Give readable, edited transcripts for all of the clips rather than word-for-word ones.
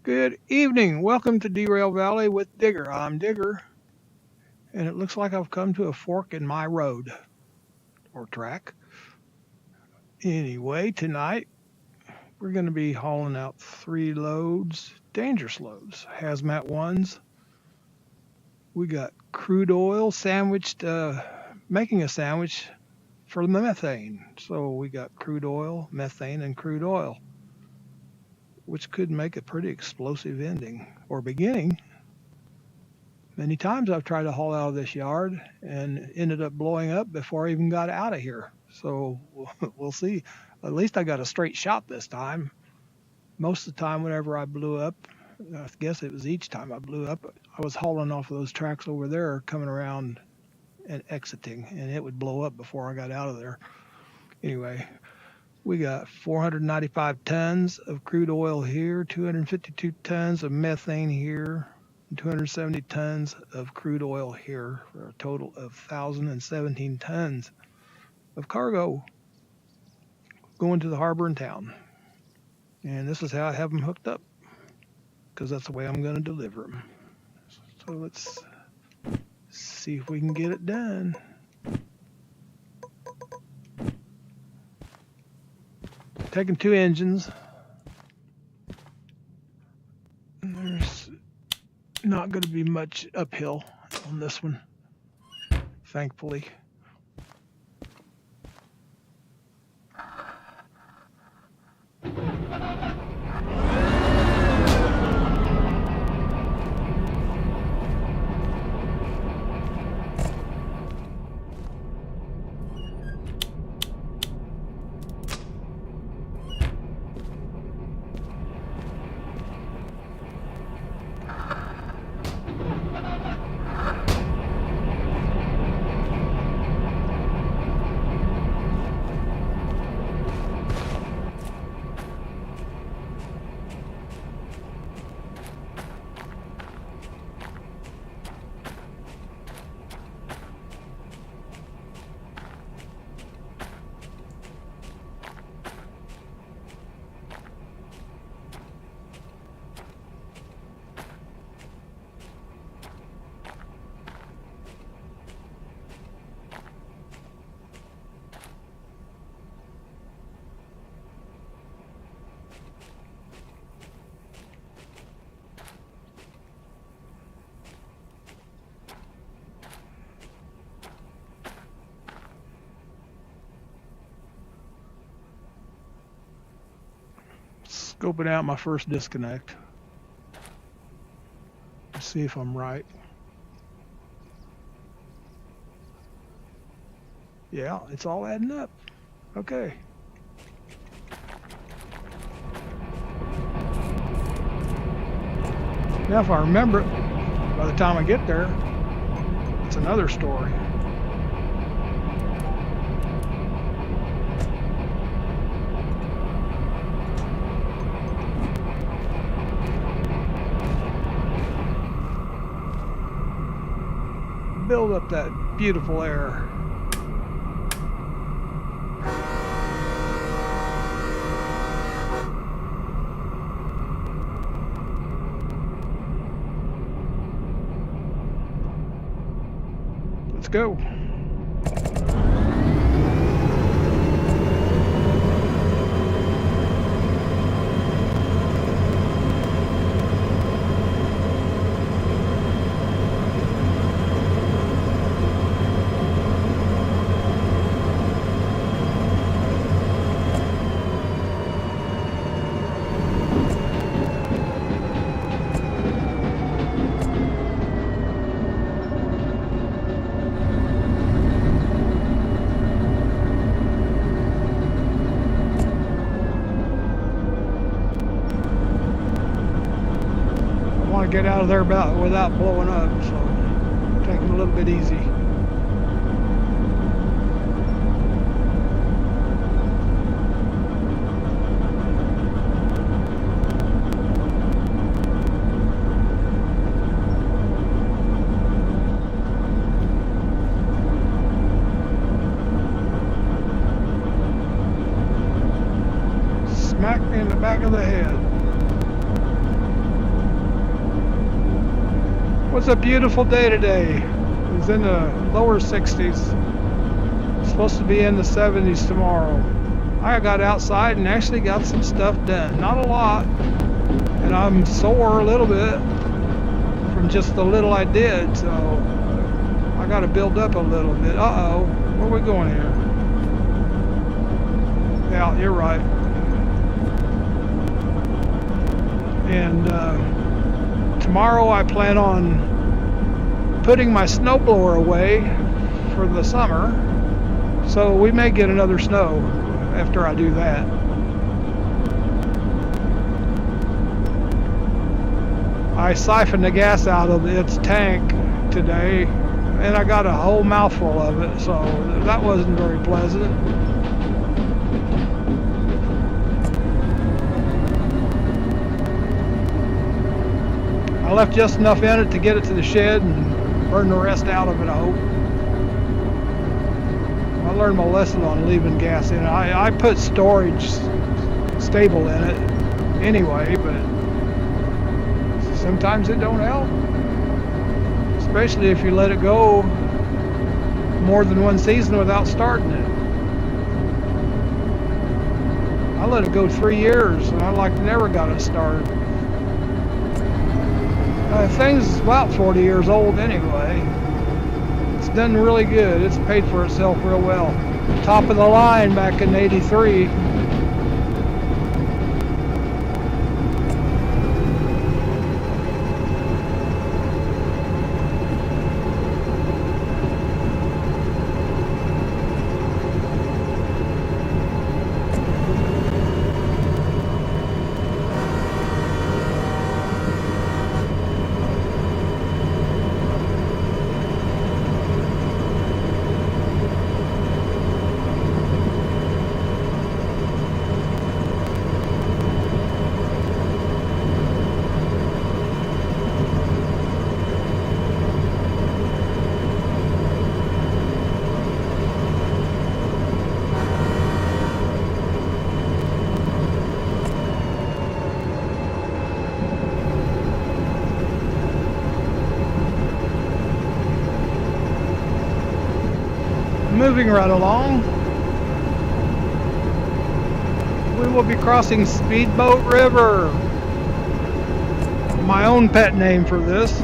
Good evening. Welcome to Derail Valley with Digger. I'm Digger, and it looks like I've come to a fork in my road or track. Anyway, tonight we're going to be hauling out 3 loads, dangerous loads, hazmat ones. We got crude oil sandwiched, making a sandwich for the methane. So we got crude oil, methane, and crude oil, which could make a pretty explosive ending or beginning. Many times I've tried to haul out of this yard and ended up blowing up before I even got out of here. So we'll see. At least I got a straight shot this time. Most of the time, whenever I blew up, I guess it was each time I blew up, I was hauling off of those tracks over there, coming around and exiting, and it would blow up before I got out of there. Anyway, we got 495 tons of crude oil here, 252 tons of methane here, 270 tons of crude oil here, for a total of 1,017 tons of cargo going to the harbor and town. And this is how I have them hooked up, because that's the way I'm going to deliver them. So let's see if we can get it done. Taking 2 engines. There's not going to be much uphill on this one, thankfully. Scoping out my first disconnect. Let's see if I'm right. Yeah, it's all adding up. Okay. Now if I remember it, by the time I get there, it's another story. Build up that beautiful air. Let's go. Get out of there without blowing up, so taking a little bit easy. Smack me in the back of the head. Was a beautiful day today. It was in the lower 60s. It's supposed to be in the 70s tomorrow. I got outside and actually got some stuff done. Not a lot. And I'm sore a little bit from just the little I did. So I got to build up a little bit. Uh-oh. Where are we going here? Yeah, you're right. And tomorrow I plan on putting my snowblower away for the summer, so we may get another snow after I do that. I siphoned the gas out of its tank today, and I got a whole mouthful of it, so that wasn't very pleasant. I left just enough in it to get it to the shed and burn the rest out of it, I hope. I learned my lesson on leaving gas in it. I put storage stable in it anyway, but sometimes it don't help. Especially if you let it go more than one season without starting it. I let it go 3 years and I never got it started. Thing's about 40 years old anyway. It's done really good. It's paid for itself real well. Top of the line back in '83. Moving right along, we will be crossing Speedboat River, my own pet name for this.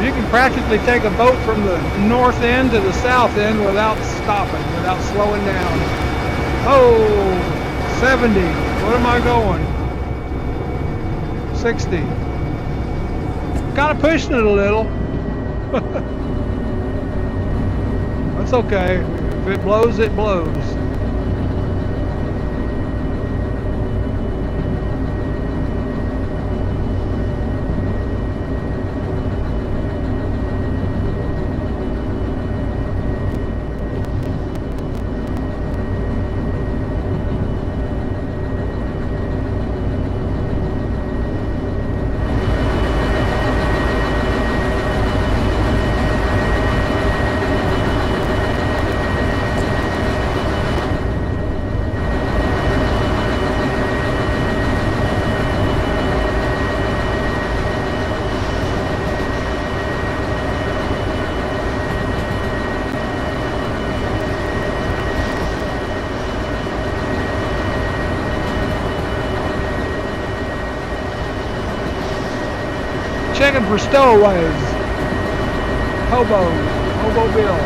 You can practically take a boat from the north end to the south end without stopping, without slowing down. Oh, 70. What am I going? 60. Kind of pushing it a little. That's okay. If it blows, it blows. Checking for stowaways. Hobo Bill.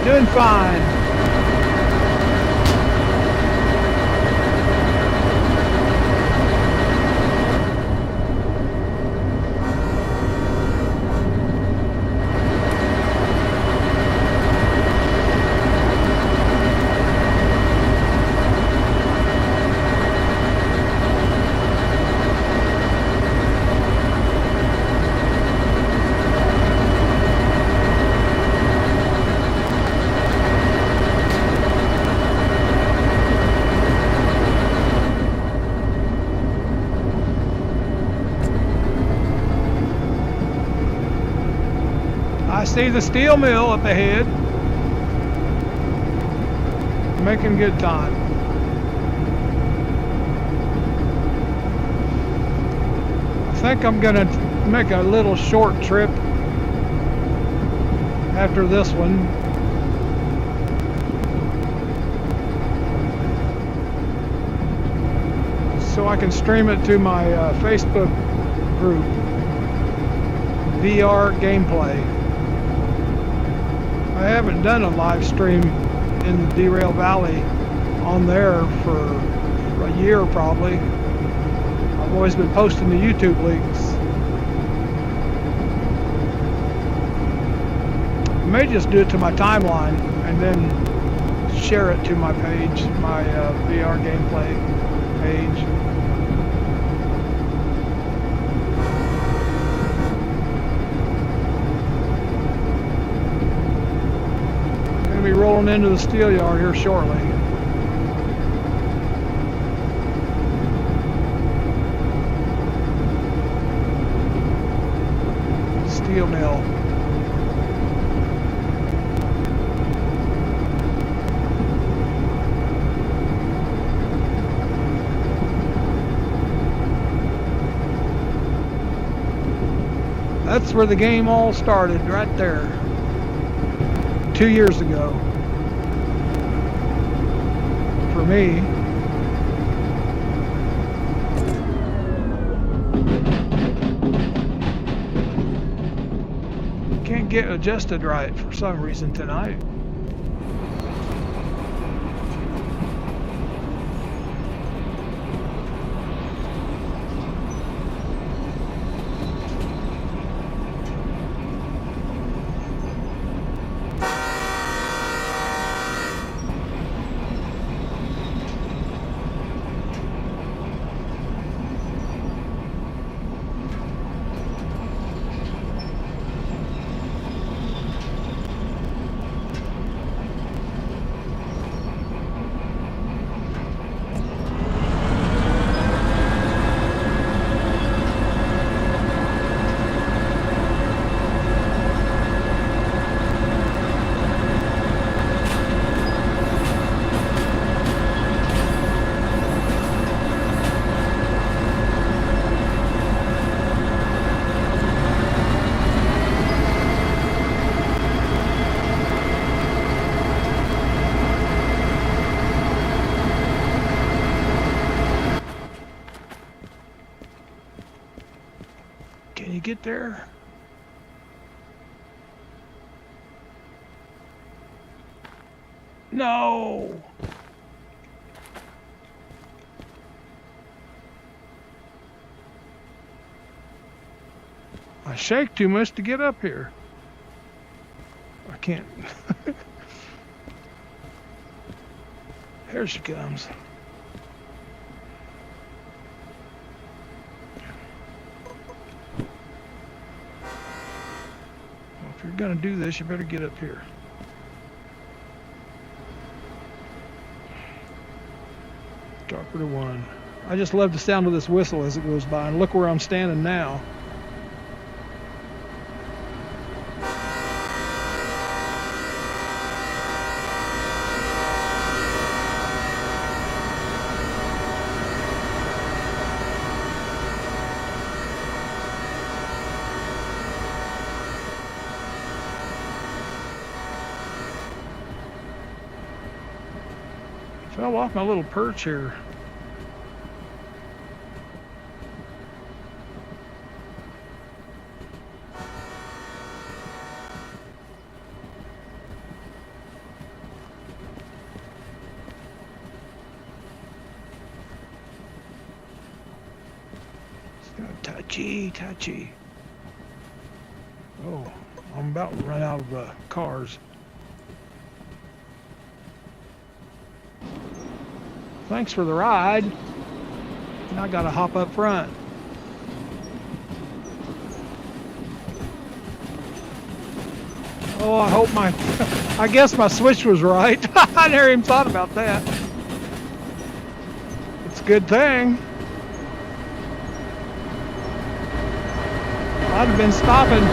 Doing fine. see the steel mill up ahead. Making good time. I think I'm gonna make a little short trip after this one. So I can stream it to my Facebook group, VR Gameplay. I haven't done a live stream in the Derail Valley on there for a year probably. I've always been posting the YouTube links. I may just do it to my timeline and then share it to my page, my VR Gameplay page. Be rolling into the steel yard here shortly. Steel mill. That's where the game all started, right there. 2 years ago. For me. Can't get adjusted right for some reason tonight. Can you get there? No! I shake too much to get up here. I can't. Here she comes. If you're gonna do this, you better get up here. Darker to 1. I just love the sound of this whistle as it goes by, and look where I'm standing now. Fell off my little perch here. Touchy. Oh, I'm about to run out of cars. Thanks for the ride. And I gotta hop up front. Oh, I hope I guess my switch was right. I never even thought about that. It's a good thing. I'd have been stopping.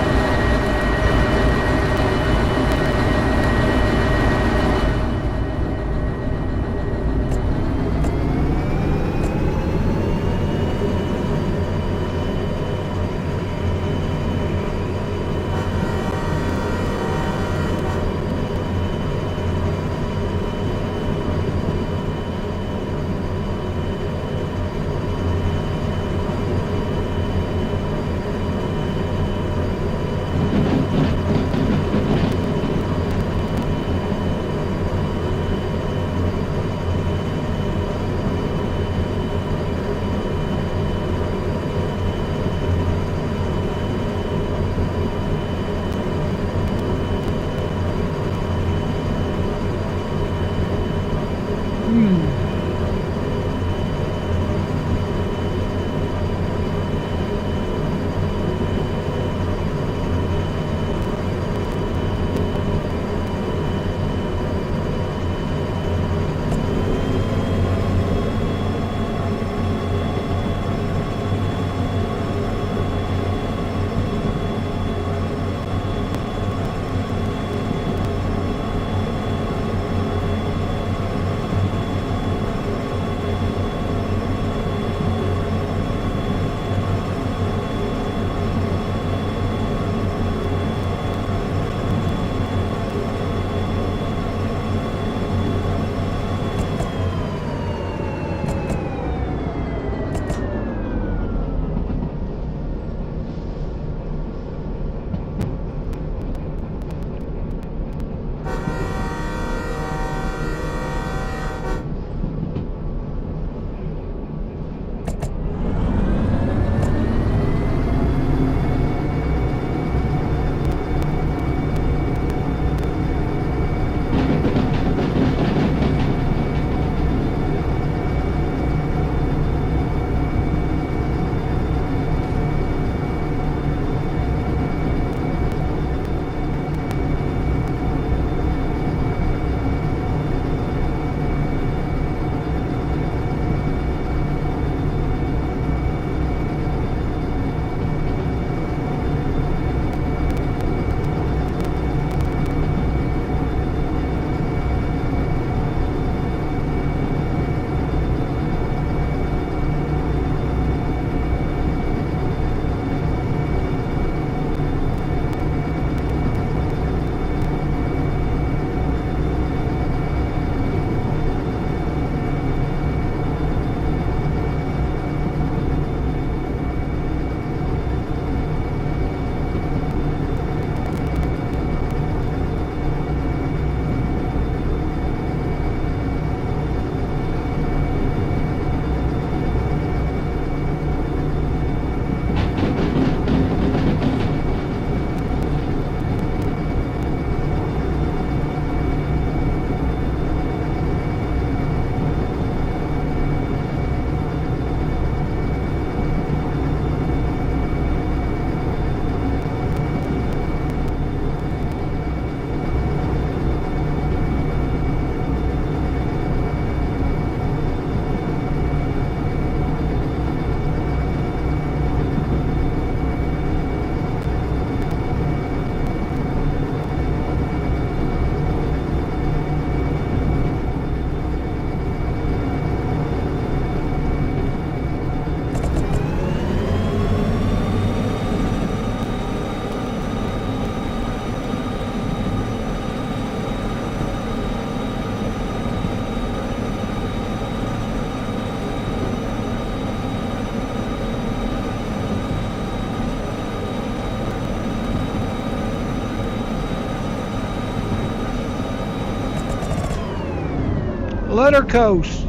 Let her coast.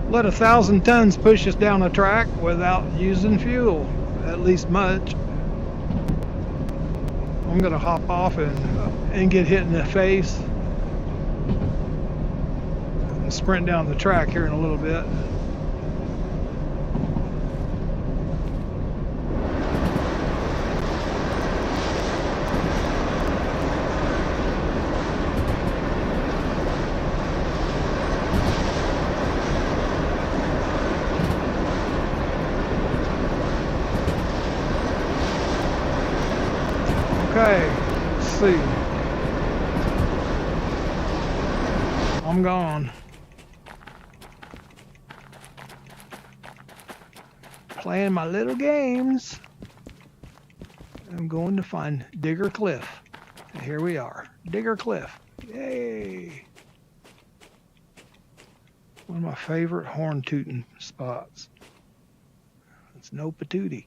Let 1,000 tons push us down a track without using fuel, at least much. I'm gonna hop off and get hit in the face and sprint down the track here in a little bit. Okay, let's see. I'm gone. Playing my little games. I'm going to find Digger Cliff. And here we are, Digger Cliff. Yay! One of my favorite horn tooting spots. It's no patootie.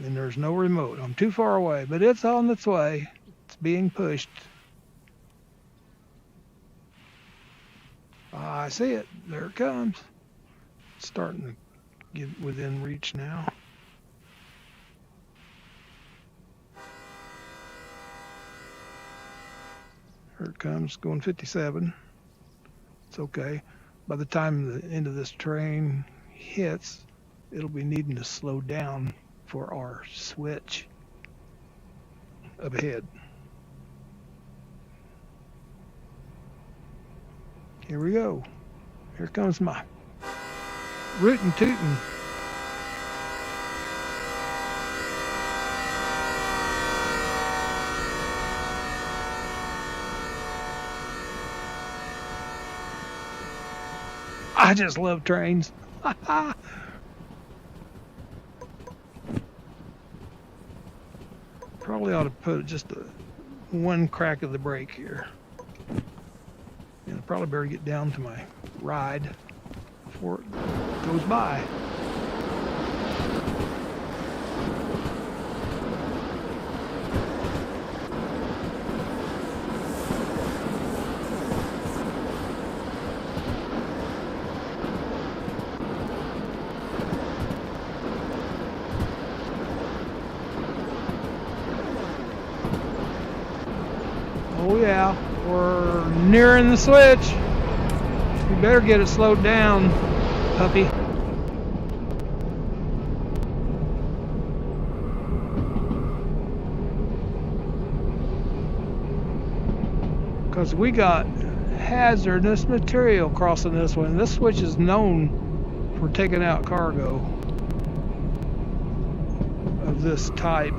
And there's no remote. I'm too far away, but it's on its way. It's being pushed. I see it. There it comes. It's starting to get within reach now. Here it comes, going 57. It's okay. By the time the end of this train hits, it'll be needing to slow down for our switch up ahead. Here we go. Here comes my rootin' tootin'. I just love trains. Probably ought to put just one crack of the brake here. And I probably better get down to my ride before it goes by. Oh yeah, we're nearing the switch. You better get it slowed down, puppy. Because we got hazardous material crossing this one. This switch is known for taking out cargo of this type.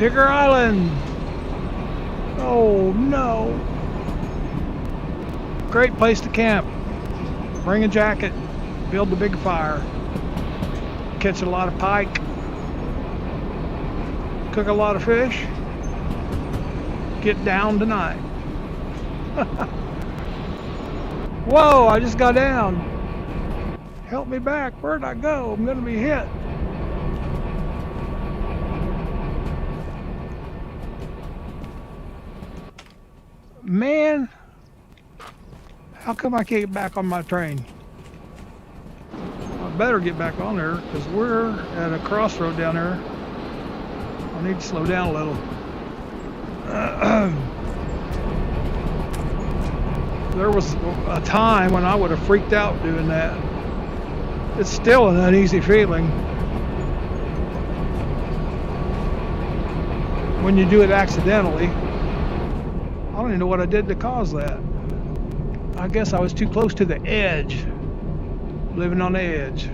Digger Island. Oh no. Great place to camp. Bring a jacket. Build a big fire. Catch a lot of pike. Cook a lot of fish. Get down tonight. Whoa, I just got down. Help me back. Where'd I go? I'm gonna be hit. Man, how come I can't get back on my train? I better get back on there because we're at a crossroad down there. I need to slow down a little. There was a time when I would have freaked out doing that. It's still an uneasy feeling when you do it accidentally. I don't even know what I did to cause that. I guess I was too close to the edge, living on the edge.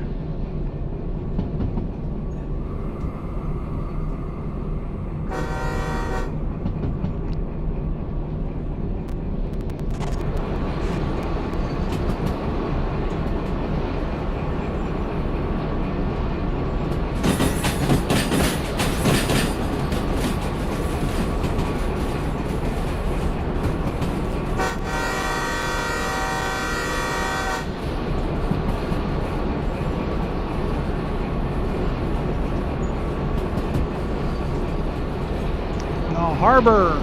Harbor.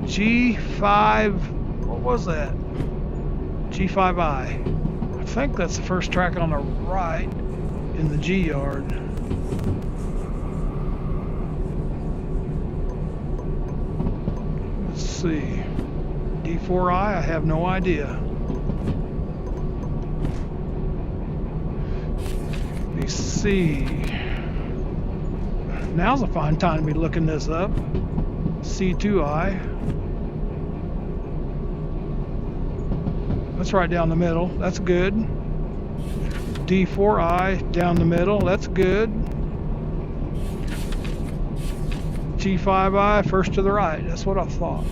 G5, what was that? G5I. I think that's the first track on the right in the G yard. Let's see. D4I, I have no idea. Let me see. Now's a fine time to be looking this up. C2I. That's right down the middle. That's good. D4I down the middle. That's good. G5I first to the right. That's what I thought.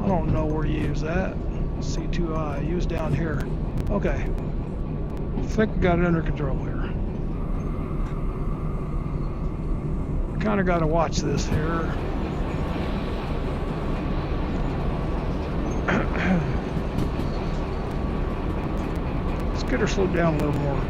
I don't know where you use that. C2I. Use down here. Okay. I think we got it under control here. Kind of got to watch this here. Let's get her slowed down a little more.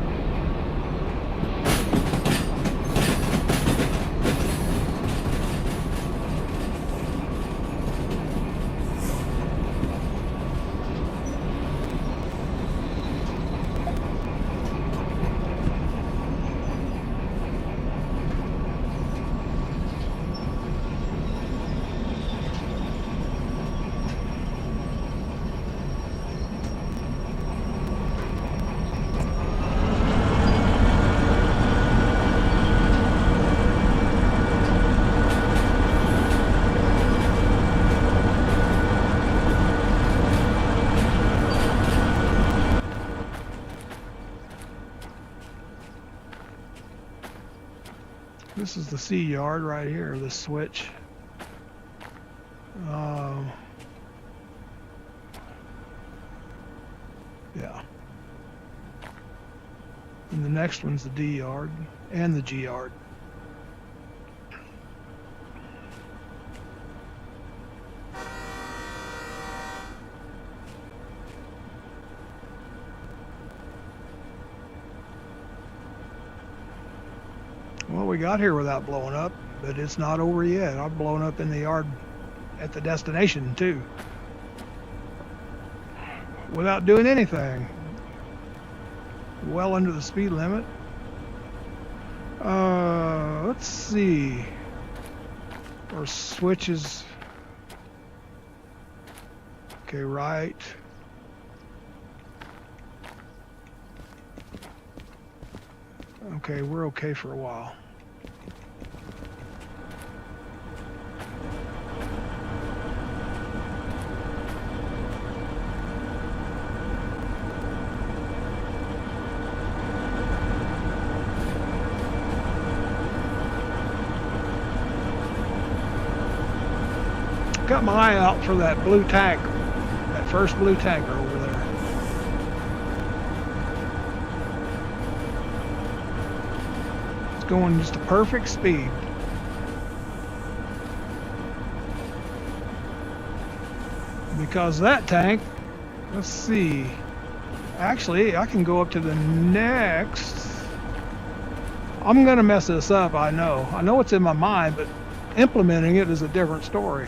This is the C yard right here, this switch. Yeah. And the next one's the D yard and the G yard. Well, we got here without blowing up, but it's not over yet. I've blown up in the yard at the destination too. without doing anything. Well under the speed limit. Let's see. Our switches. Okay, right. Okay, we're okay for a while. Got my eye out for that blue tank, that first blue tanker over there. It's going just a perfect speed. Because that tank, let's see, actually I can go up to the next. I'm gonna mess this up, I know it's in my mind, but implementing it is a different story.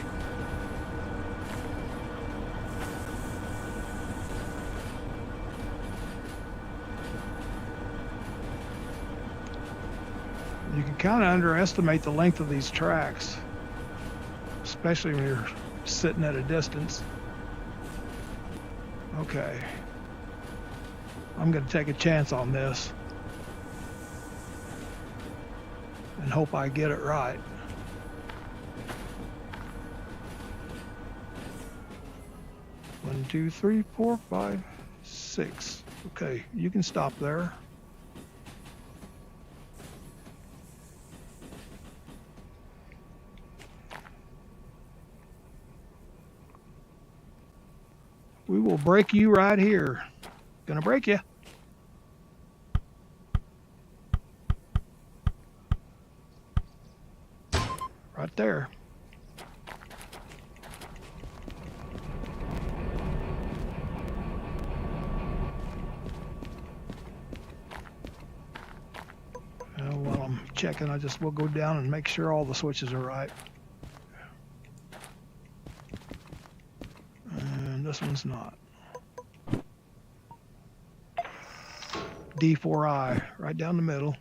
You can kind of underestimate the length of these tracks, especially when you're sitting at a distance. Okay, I'm going to take a chance on this and hope I get it right. One, two, three, four, five, six. Okay, you can stop there. We will break you right here. Gonna break you. Right there. While I'm checking, I just will go down and make sure all the switches are right. And this one's not. D4I, right down the middle.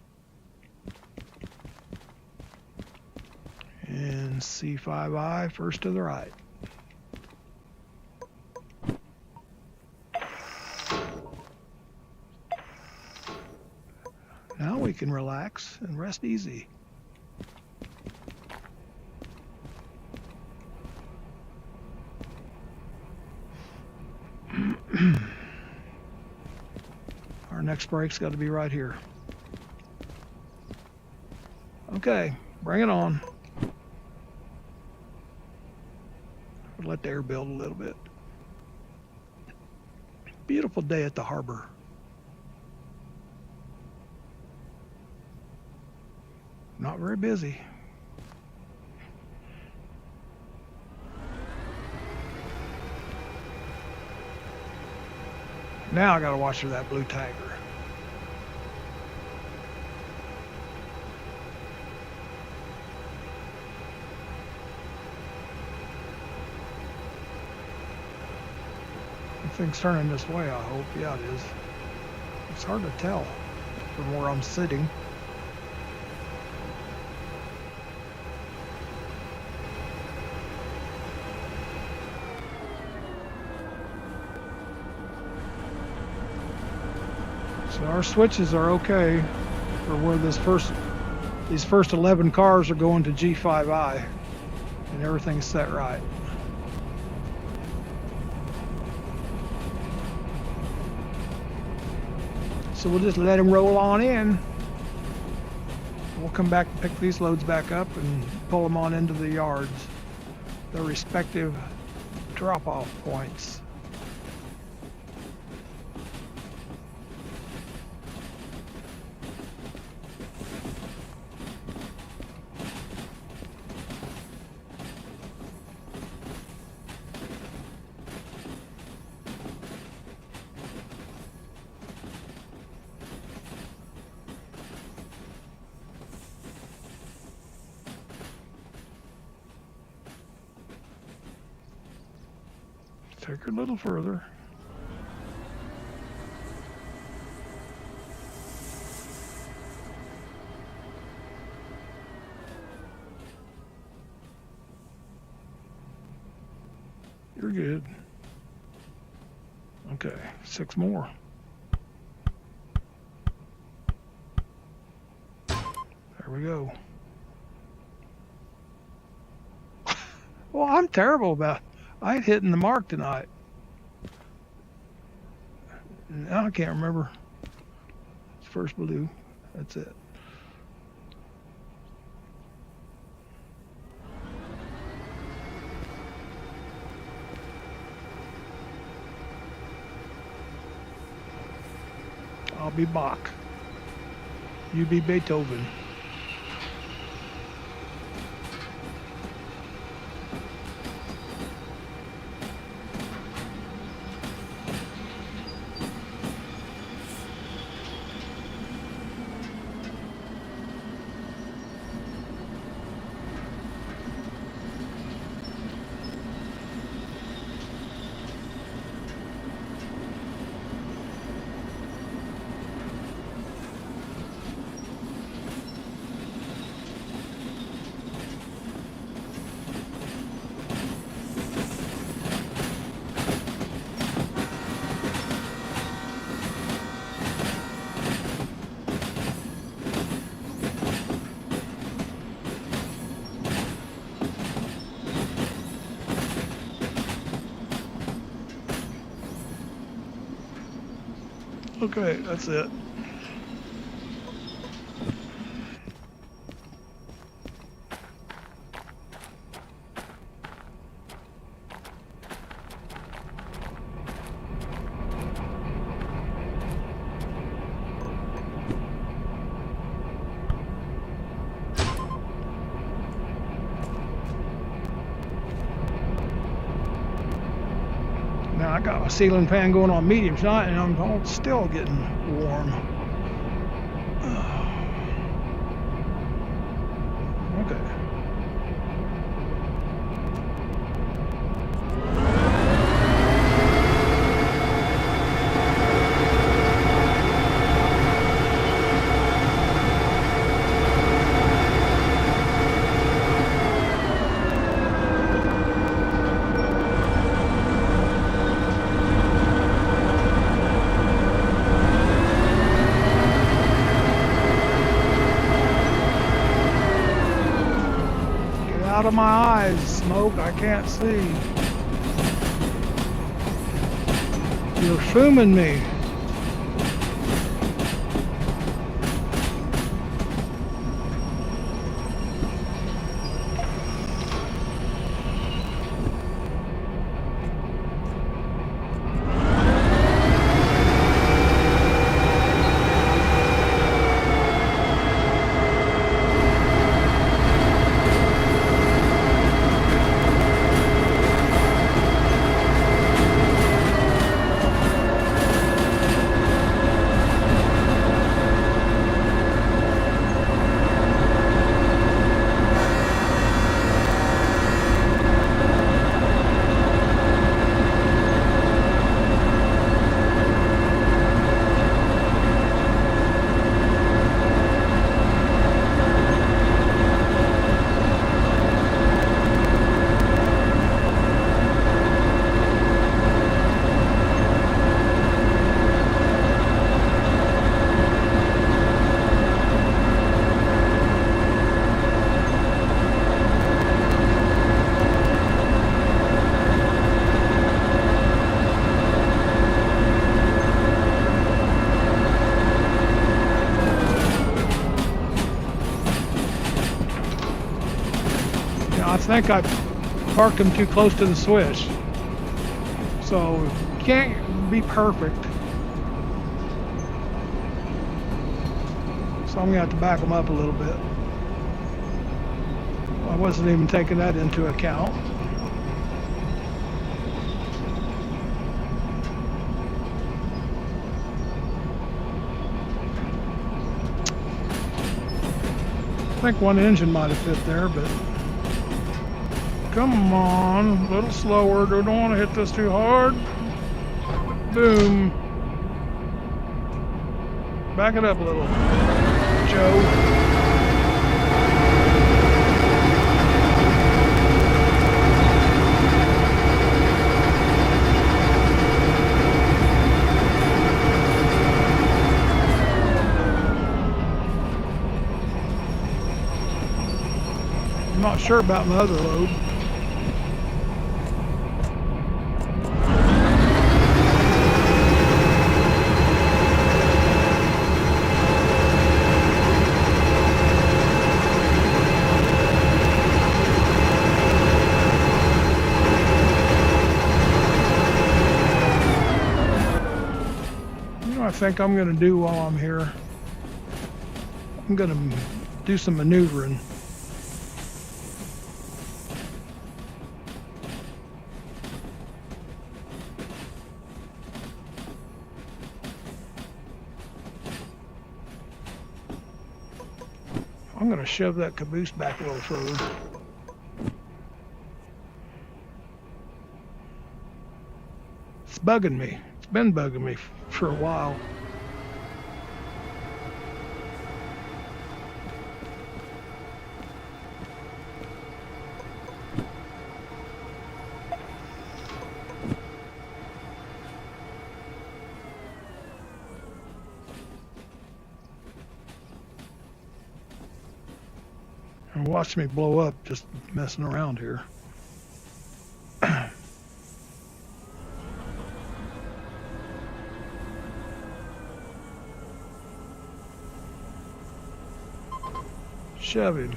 And C5I, first to the right. Now we can relax and rest easy. Our next brake's got to be right here. Okay, bring it on. Let the air build a little bit. Beautiful day at the harbor. Not very busy. Now I gotta watch for that blue tanker. The thing's turning this way, I hope. Yeah, it is. It's hard to tell from where I'm sitting. So our switches are okay for where these first 11 cars are going to G5I, and everything's set right. So we'll just let them roll on in. We'll come back and pick these loads back up and pull them on into the yards, their respective drop-off points. Take her a little further. You're good. Okay, 6 more. There we go. Well, I'm terrible about. I ain't hitting the mark tonight. Now I can't remember. First blue. That's it. I'll be Bach. You be Beethoven. Okay, that's it. Now I got my ceiling fan going on medium tonight, and I'm still getting warm. Okay. Out of my eyes, smoke, I can't see. You're fuming me. I think I parked them too close to the switch. So you can't be perfect. So I'm gonna have to back them up a little bit. I wasn't even taking that into account. I think one engine might have fit there, but come on, a little slower. Don't want to hit this too hard. Boom. Back it up a little, Joe. I'm not sure about my other load. You know what I think I'm going to do while I'm here? I'm going to do some maneuvering. I'm going to shove that caboose back a little further. It's bugging me. It's been bugging me for a while. And watch me blow up just messing around here. Shove him.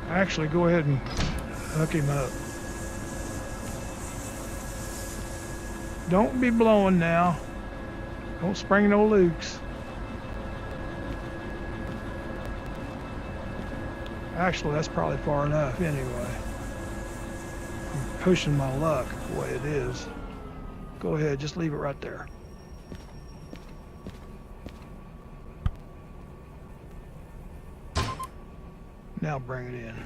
Actually, go ahead and hook him up. Don't be blowing now. Don't spring no leaks. Actually, that's probably far enough anyway. I'm pushing my luck the way it is. Go ahead, just leave it right there. Now bring it in.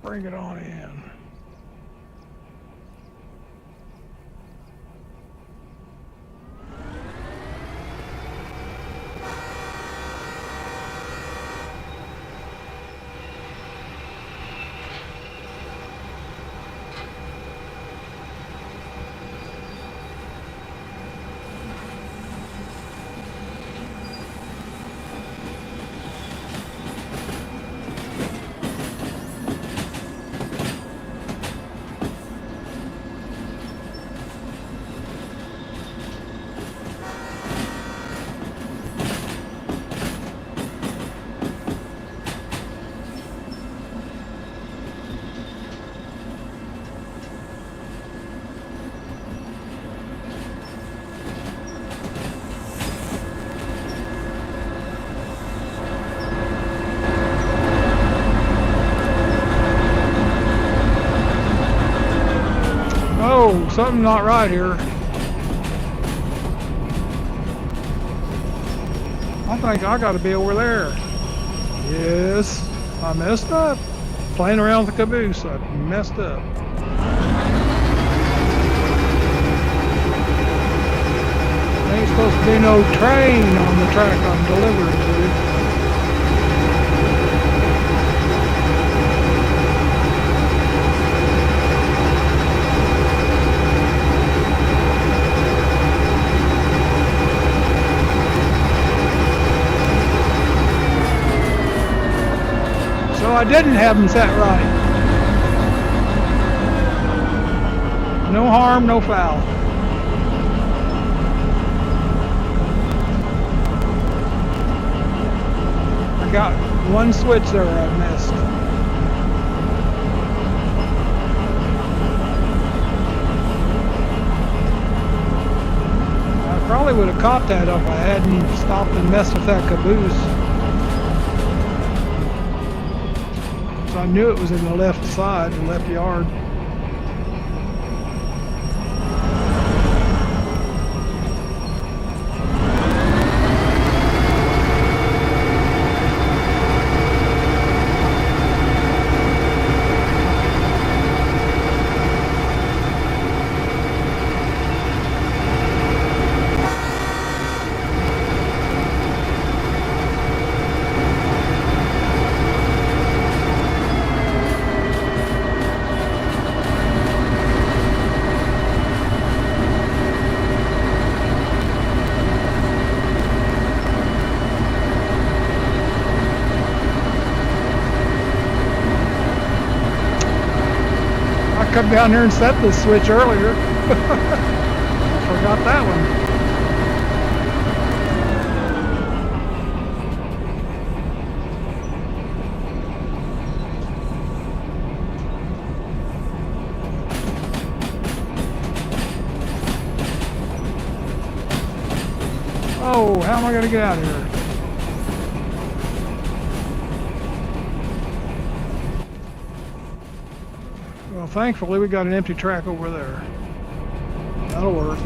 Bring it on in. Oh, something not right here. I think I got to be over there. Yes, I messed up. Playing around with the caboose, I messed up. There ain't supposed to be no train on the track I'm delivering to. So I didn't have them set right. No harm, no foul. I got one switch there I missed. I probably would have caught that if I hadn't stopped and messed with that caboose. I knew it was in the left side, the left yard. back down there and set the switch earlier. I forgot that one. Oh, how am I going to get out of here? Well, thankfully we got an empty track over there. That'll work.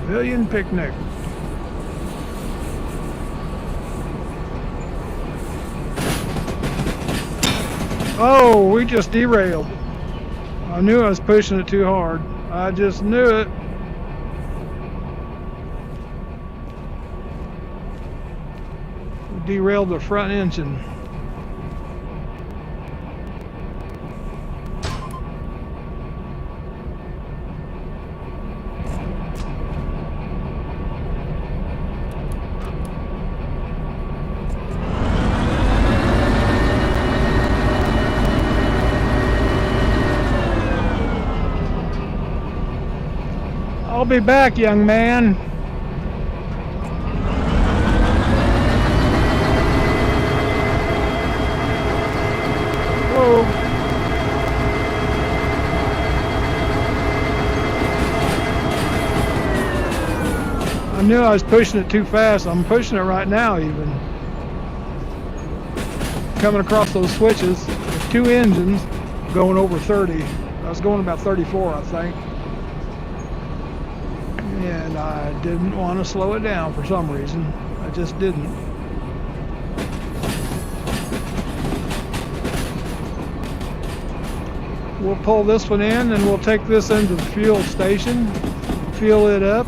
Pavilion picnic. Oh, we just derailed. I knew I was pushing it too hard. I just knew it. We derailed the front engine. I'll be back, young man. Whoa. I knew I was pushing it too fast. I'm pushing it right now even. Coming across those switches with two engines going over 30. I was going about 34, I think. And I didn't want to slow it down for some reason. I just didn't. We'll pull this one in and we'll take this into the fuel station, fuel it up,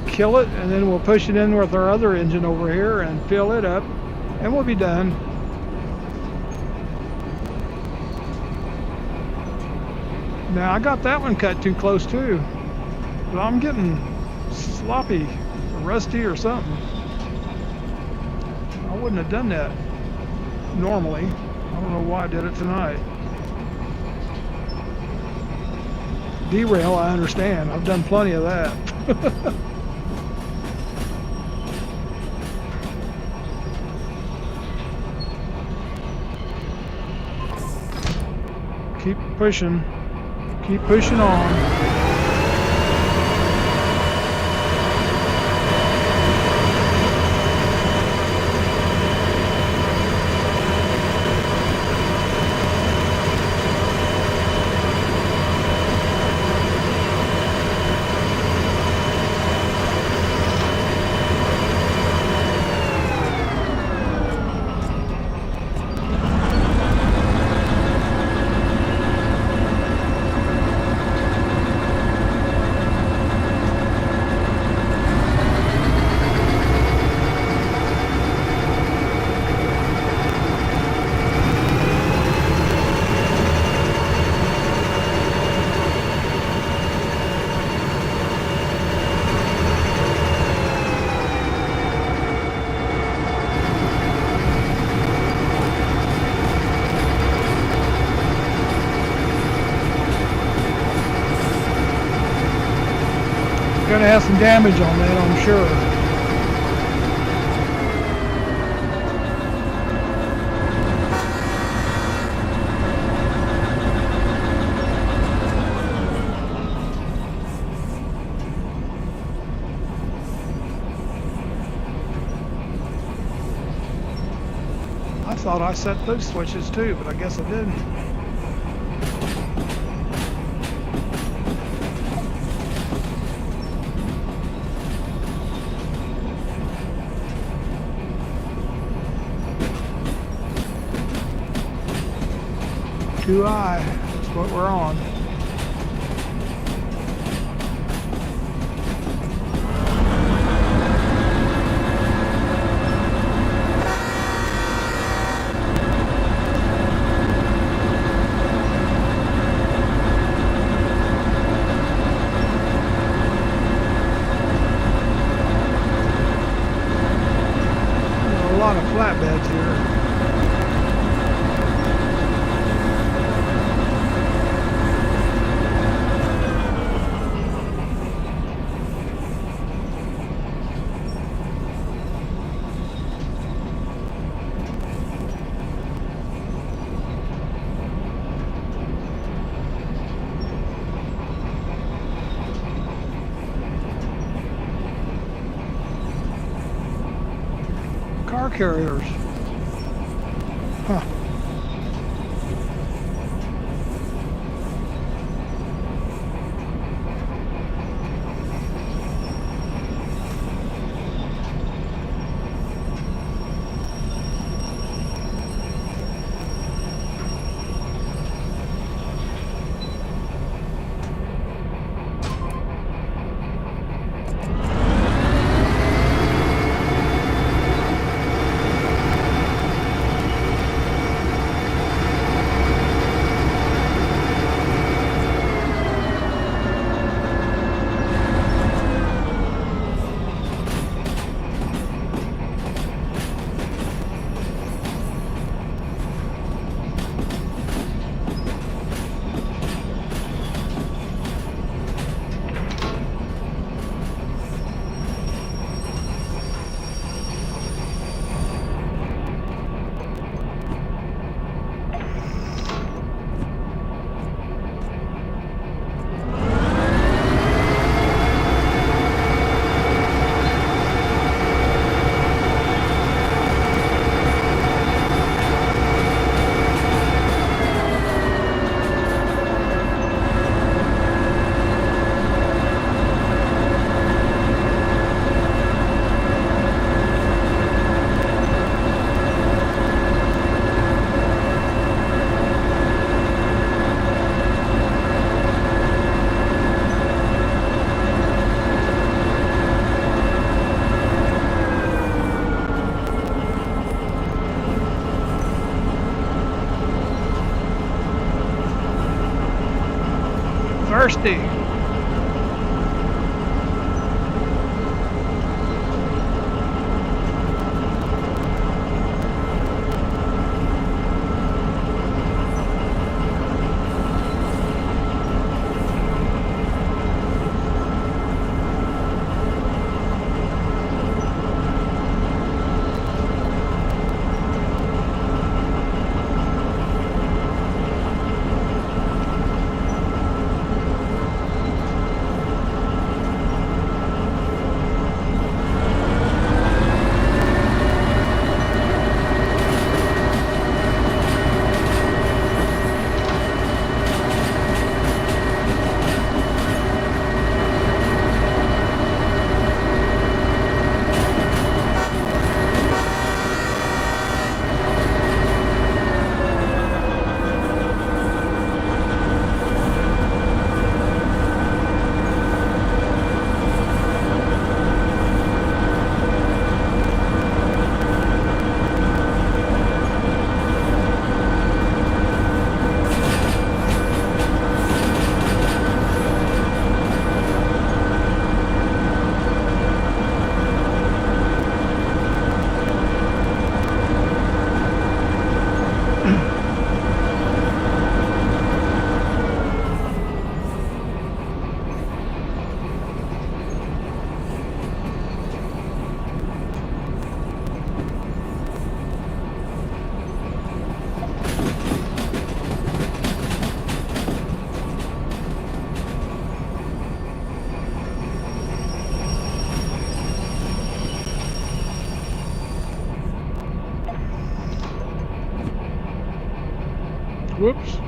kill it, and then we'll push it in with our other engine over here and fill it up, and we'll be done. Now I got that one cut too close too. But I'm getting sloppy or rusty or something. I wouldn't have done that normally. I don't know why I did it tonight. Derail, I understand. I've done plenty of that. Keep pushing. Keep pushing on. Gonna have some damage on that, I'm sure. I thought I set those switches too, but I guess I didn't. Too high, that's what we're on. A lot of flatbeds here. Car carriers. Huh. Thirsty. Whoops.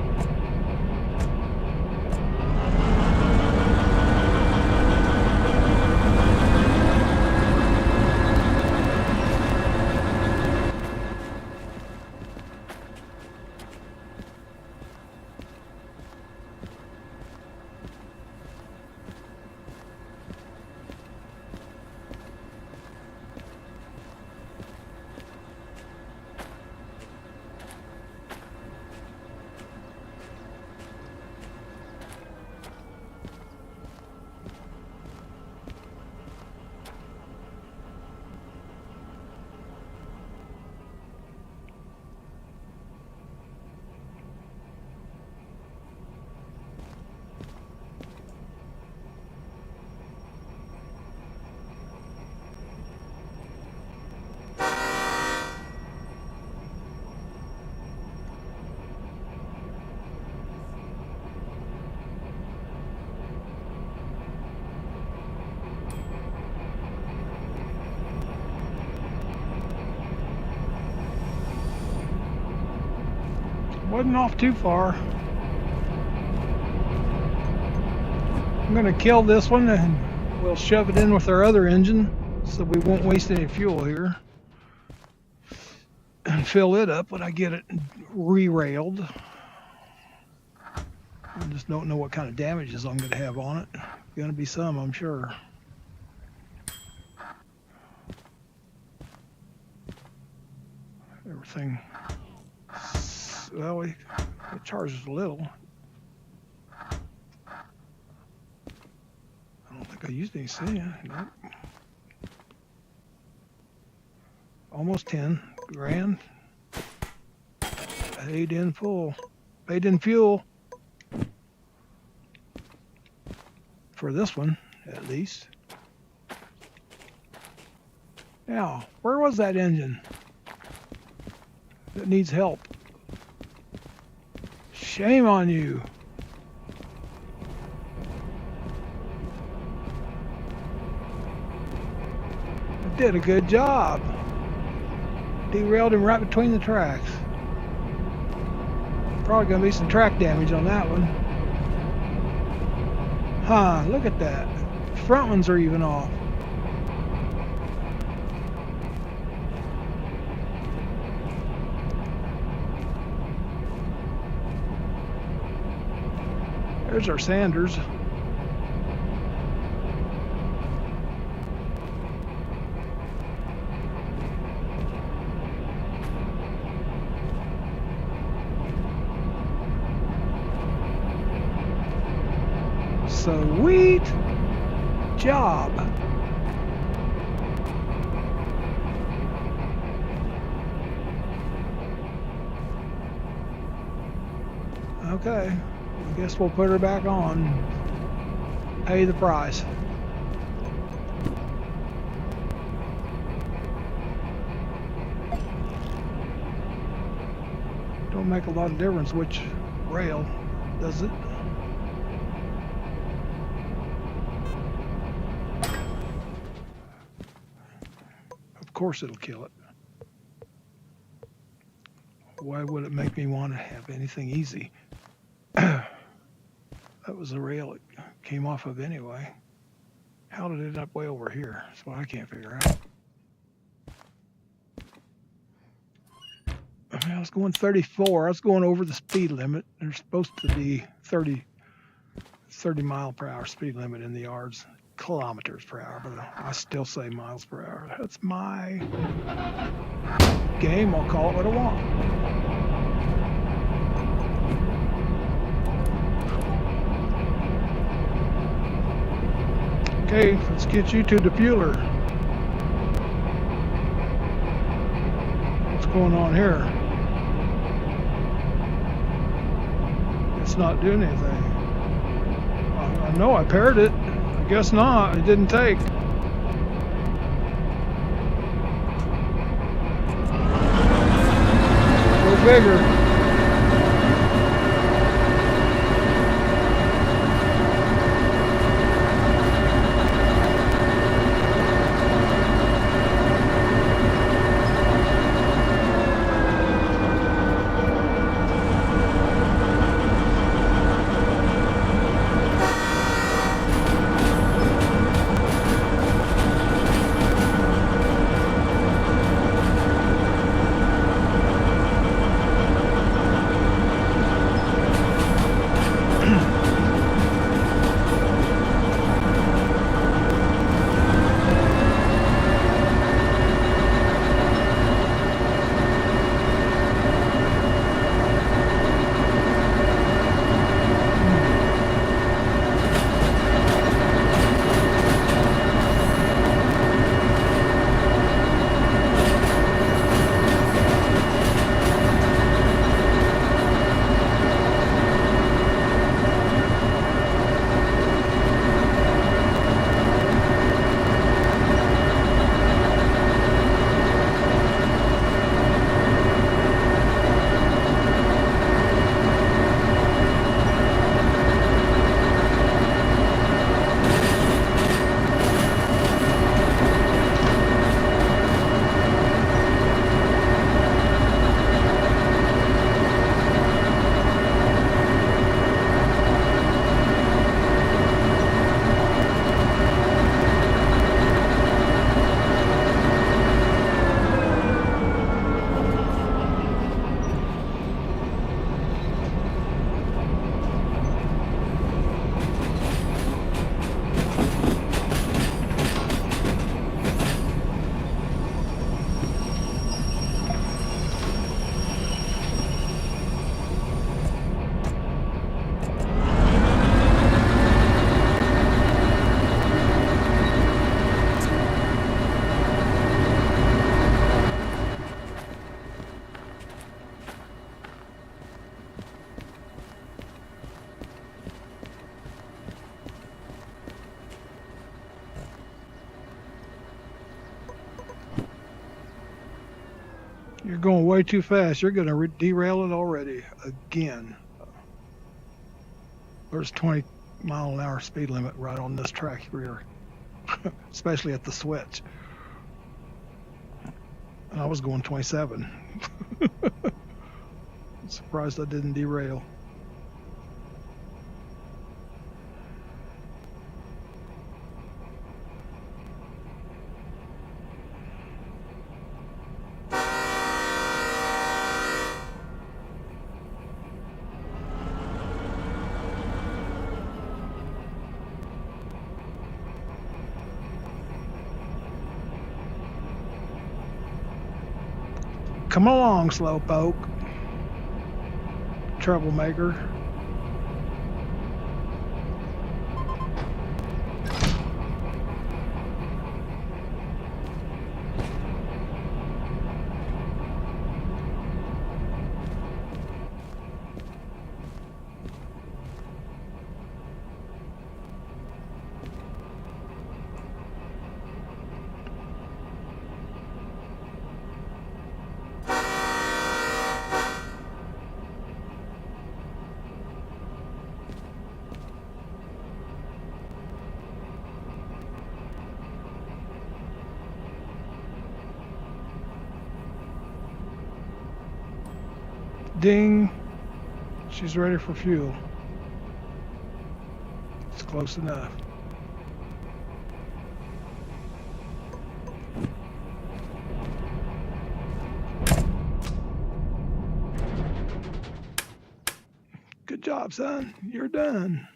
Wasn't off too far. I'm going to kill this one and we'll shove it in with our other engine so we won't waste any fuel here. And fill it up when I get it re-railed. I just don't know what kind of damages I'm going to have on it. Going to be some, I'm sure. Everything, well, it charges a little. I don't think I used any sand. Nope. Almost 10 grand. Paid in full. Paid in fuel. For this one, at least. Now, where was that engine that needs help? Shame on you. I did a good job. Derailed him right between the tracks. Probably gonna be some track damage on that one. Huh, look at that. Front ones are even off. There's our Sanders. Sweet job. Okay, I guess we'll put her back on. Pay the price. Don't make a lot of difference which rail, does it? Of course it'll kill it. Why would it make me want to have anything easy? That was the rail it came off of anyway. How did it end up way over here? That's what I can't figure out. I mean, I was going 34. I was going over the speed limit. There's supposed to be 30 mile per hour speed limit in the yards. Kilometers per hour, but I still say miles per hour. That's my game. I'll call it what I want. Okay, let's get you to the fueler. What's going on here? It's not doing anything. I know I paired it. I guess not. It didn't take. Go bigger. You're going way too fast. You're going to derail it already again. There's 20-mile-an-hour speed limit right on this track here, especially at the switch. And I was going 27. I'm surprised I didn't derail. Come along, slowpoke. Troublemaker. Ding. She's ready for fuel. It's close enough. Good job, son. You're done.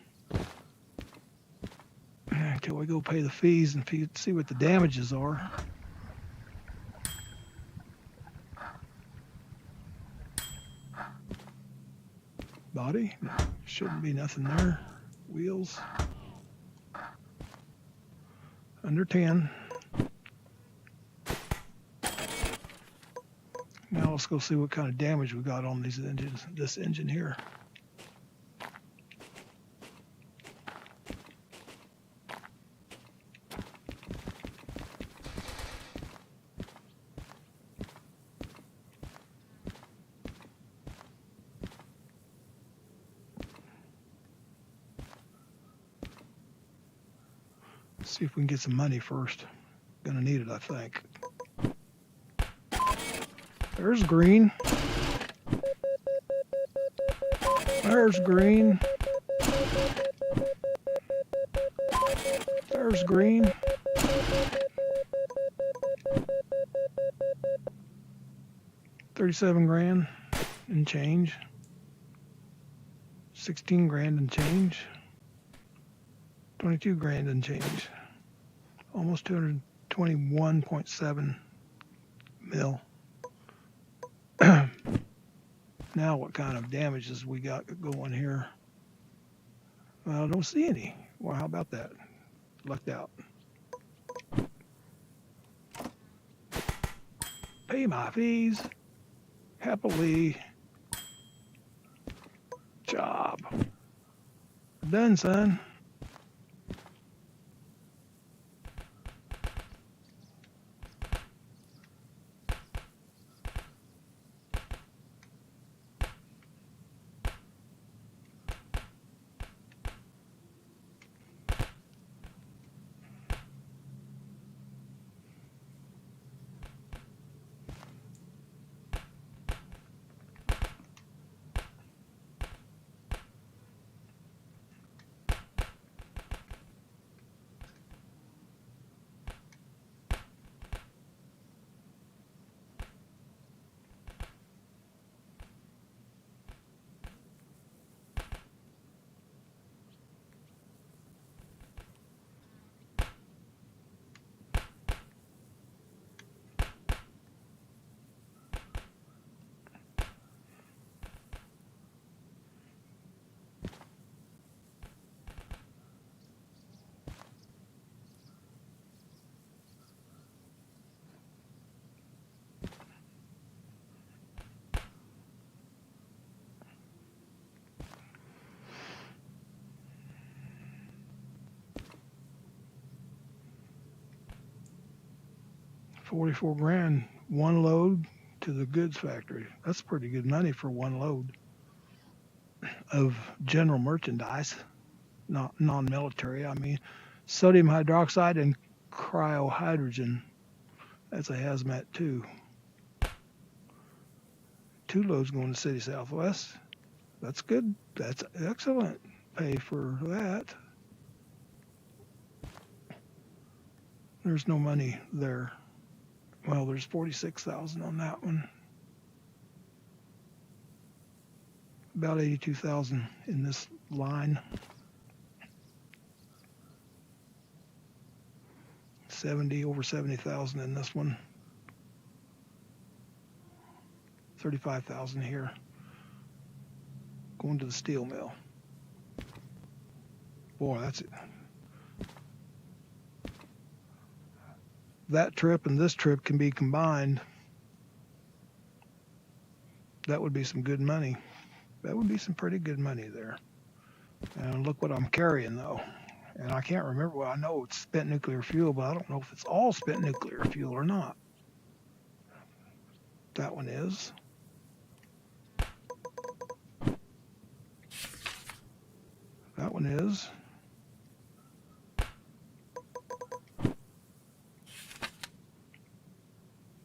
Until we go pay the fees and see what the damages are. Body, shouldn't be nothing there. Wheels, under 10. Now let's go see what kind of damage we got on these engines. This engine here. See if we can get some money first. Gonna need it, I think. There's green. There's green. There's green. $37,000 and change. 16 grand and change. 22 grand and change. Almost 221.7 mil. Now what kind of damages we got going here? Well, I don't see any. Well, how about that? Lucked out. Pay my fees. Happily. Job. Done, son. $44,000, one load, to the goods factory. That's pretty good money for one load of general merchandise, not non-military. I mean, sodium hydroxide and cryohydrogen. That's a hazmat too. 2 loads going to City Southwest. That's good. That's excellent pay for that. There's no money there. Well, there's 46,000 on that one. About 82,000 in this line. over 70,000 in this one. 35,000 here. Going to the steel mill. Boy, that's it. That trip and this trip can be combined. That would be some good money. That would be some pretty good money there. And look what I'm carrying though. And I can't remember. Well, I know it's spent nuclear fuel, but I don't know if it's all spent nuclear fuel or not. That one is. That one is.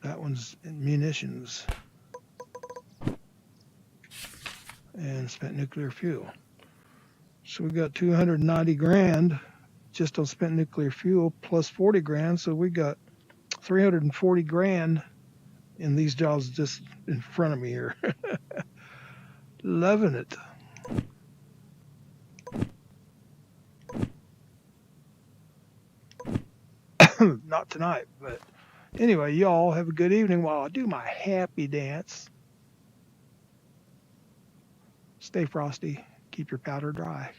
That one's munitions and spent nuclear fuel. So we got 290 grand just on spent nuclear fuel plus 40 grand. So we got 340 grand in these jobs just in front of me here. Loving it. Not tonight, but anyway, y'all have a good evening while I do my happy dance. Stay frosty. Keep your powder dry.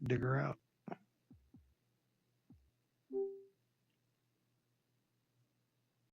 Digger out.